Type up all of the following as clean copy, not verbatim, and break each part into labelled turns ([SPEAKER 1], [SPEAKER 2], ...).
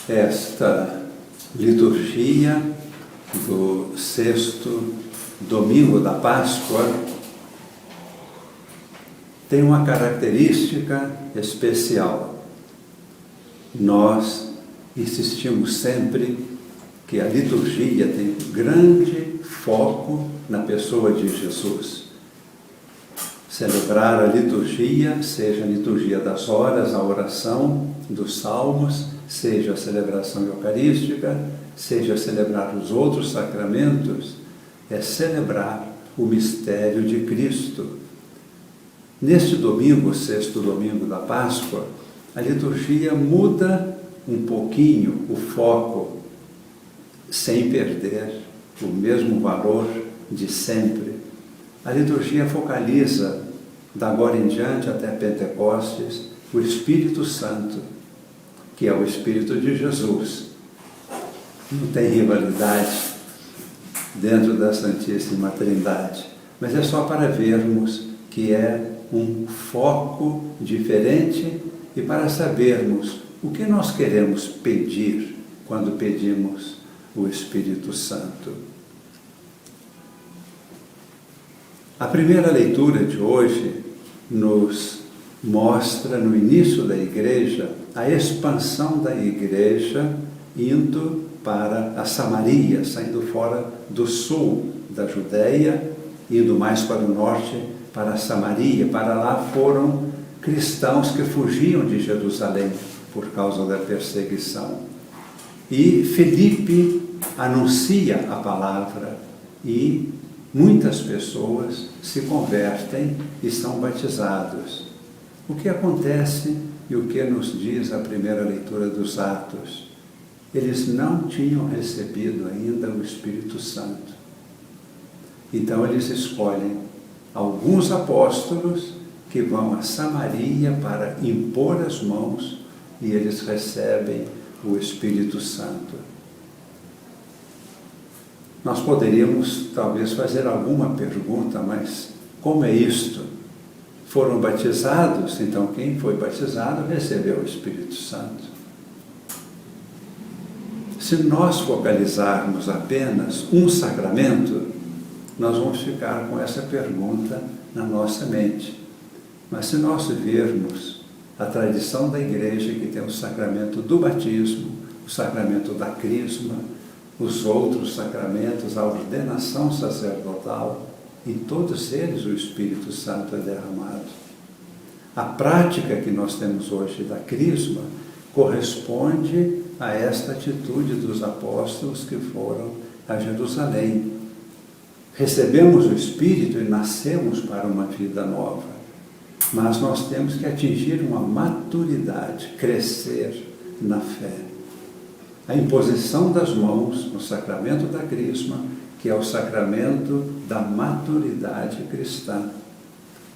[SPEAKER 1] Esta liturgia do 6º domingo da Páscoa tem uma característica especial. Nós insistimos sempre que a liturgia tem grande foco na pessoa de Jesus. Celebrar a liturgia, seja a liturgia das horas, a oração dos salmos, seja a celebração eucarística, seja celebrar os outros sacramentos, é celebrar o mistério de Cristo. Neste domingo, o 6º domingo da Páscoa, a liturgia muda um pouquinho o foco, sem perder o mesmo valor de sempre. A liturgia focaliza, da agora em diante até Pentecostes, o Espírito Santo, que é o Espírito de Jesus. Não tem rivalidade dentro da Santíssima Trindade, mas é só para vermos que é um foco diferente e para sabermos o que nós queremos pedir quando pedimos o Espírito Santo. A primeira leitura de hoje nos mostra no início da igreja a expansão da igreja indo para a Samaria, saindo fora do sul da Judéia, indo mais para o norte, para a Samaria. Para lá foram cristãos que fugiam de Jerusalém por causa da perseguição. E Filipe anuncia a palavra e muitas pessoas se convertem e são batizados. O que acontece e o que nos diz a primeira leitura dos Atos? Eles não tinham recebido ainda o Espírito Santo. Então eles escolhem alguns apóstolos que vão a Samaria para impor as mãos e eles recebem o Espírito Santo. Nós poderíamos talvez fazer alguma pergunta, mas como é isto? Foram batizados, então quem foi batizado recebeu o Espírito Santo. Se nós focalizarmos apenas um sacramento, nós vamos ficar com essa pergunta na nossa mente. Mas se nós vermos a tradição da igreja, que tem o sacramento do batismo, o sacramento da crisma, os outros sacramentos, a ordenação sacerdotal, em todos eles o Espírito Santo é derramado. A prática que nós temos hoje da crisma corresponde a esta atitude dos apóstolos que foram a Jerusalém. Recebemos o Espírito e nascemos para uma vida nova, mas nós temos que atingir uma maturidade, crescer na fé. A imposição das mãos no sacramento da crisma, que é o sacramento da maturidade cristã.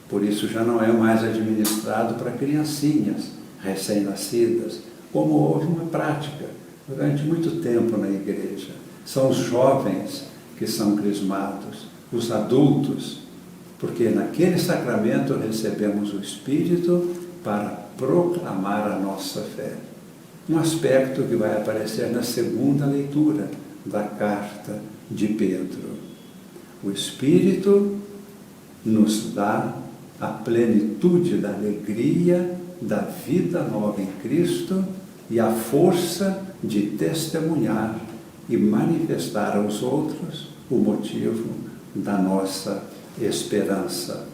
[SPEAKER 1] Por isso já não é mais administrado para criancinhas recém-nascidas, como houve uma prática durante muito tempo na igreja. São os jovens que são crismados, os adultos, porque naquele sacramento recebemos o Espírito para proclamar a nossa fé. Um aspecto que vai aparecer na segunda leitura da carta de Pedro. O Espírito nos dá a plenitude da alegria da vida nova em Cristo e a força de testemunhar e manifestar aos outros o motivo da nossa esperança.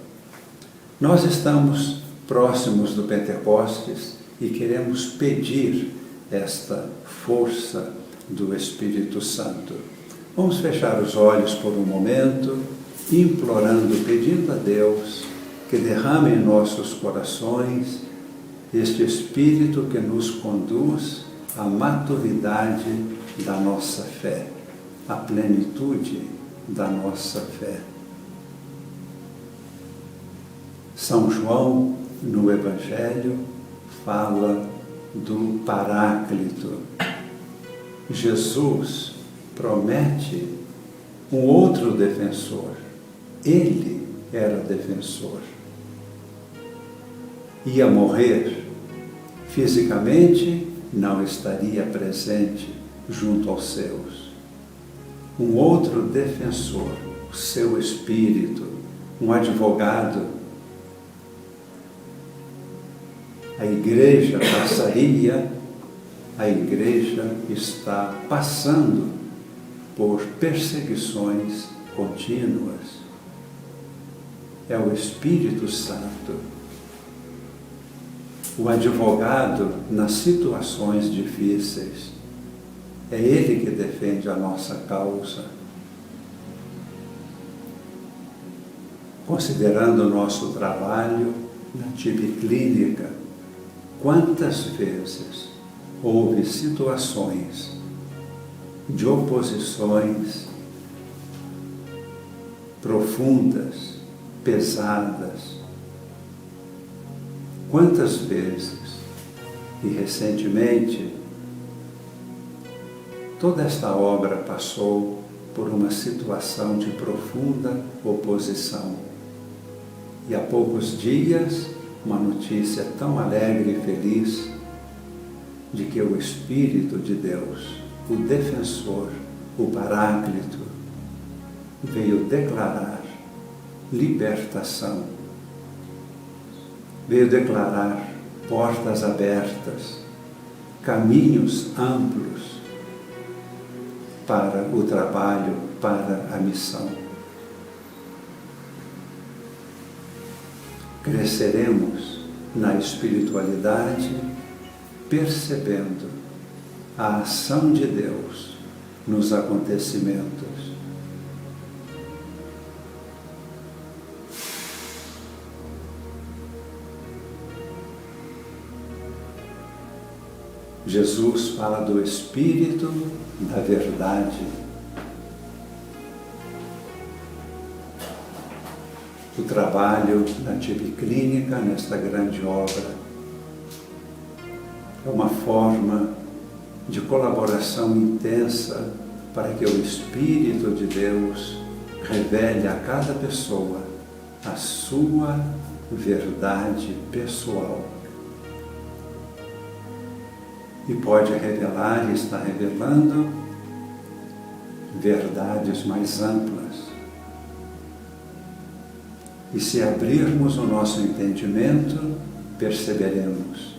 [SPEAKER 1] Nós estamos próximos do Pentecostes e queremos pedir esta força do Espírito Santo. Vamos fechar os olhos por um momento, implorando, pedindo a Deus que derrame em nossos corações este Espírito que nos conduz à maturidade da nossa fé, à plenitude da nossa fé. São João, no Evangelho, fala do Paráclito. Jesus promete um outro defensor. Ele era defensor. Ia morrer fisicamente não estaria presente junto aos seus. Um outro defensor, o seu espírito, um advogado. A igreja passaria, a igreja está passando por perseguições contínuas. É o Espírito Santo, o advogado nas situações difíceis. É Ele que defende a nossa causa. Considerando o nosso trabalho na TIB Clínica, quantas vezes houve situações de oposições profundas, pesadas. Quantas vezes, e recentemente, toda esta obra passou por uma situação de profunda oposição. E há poucos dias, uma notícia tão alegre e feliz de que o Espírito de Deus, o defensor, o Paráclito, veio declarar libertação, veio declarar portas abertas, caminhos amplos para o trabalho, para a missão. Cresceremos na espiritualidade, percebendo a ação de Deus nos acontecimentos. Jesus fala do Espírito da verdade. O trabalho na TIB Clínica, nesta grande obra, é uma forma de colaboração intensa para que o Espírito de Deus revele a cada pessoa a sua verdade pessoal. E pode revelar e está revelando verdades mais amplas. E se abrirmos o nosso entendimento, perceberemos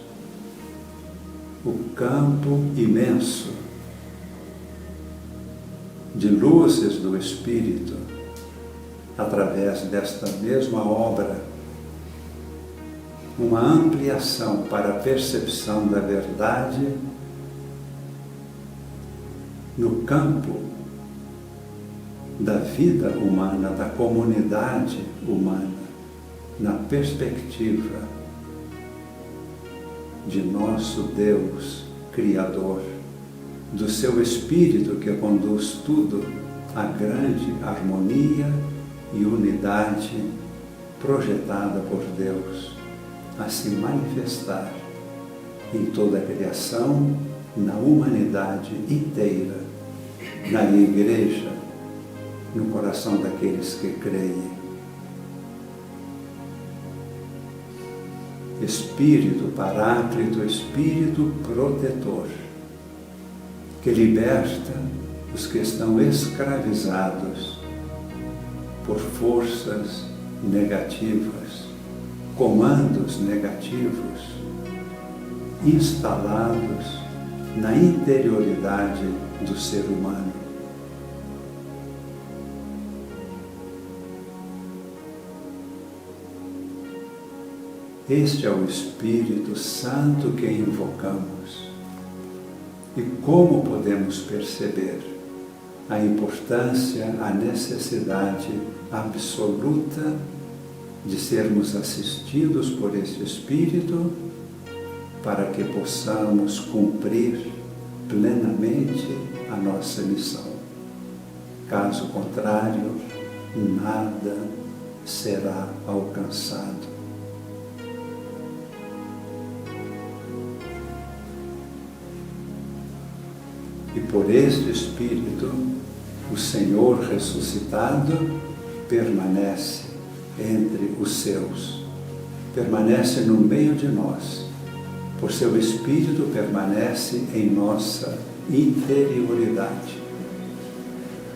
[SPEAKER 1] o campo imenso de luzes do Espírito através desta mesma obra, uma ampliação para a percepção da verdade no campo da vida humana, da comunidade humana, na perspectiva de nosso Deus Criador, do seu Espírito que conduz tudo à grande harmonia e unidade projetada por Deus a se manifestar em toda a criação, na humanidade inteira, na Igreja, no coração daqueles que creem. Espírito Paráclito, Espírito protetor, que liberta os que estão escravizados por forças negativas, comandos negativos, instalados na interioridade do ser humano. Este é o Espírito Santo que invocamos. E como podemos perceber a importância, a necessidade absoluta de sermos assistidos por este Espírito para que possamos cumprir plenamente a nossa missão. Caso contrário, nada será alcançado. E por este Espírito, o Senhor ressuscitado permanece entre os seus, permanece no meio de nós, por seu Espírito permanece em nossa interioridade.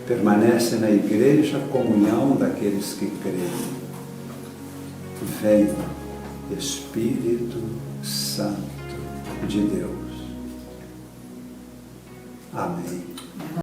[SPEAKER 1] Permanece na igreja a comunhão daqueles que creem. Venha, Espírito Santo de Deus. Amém.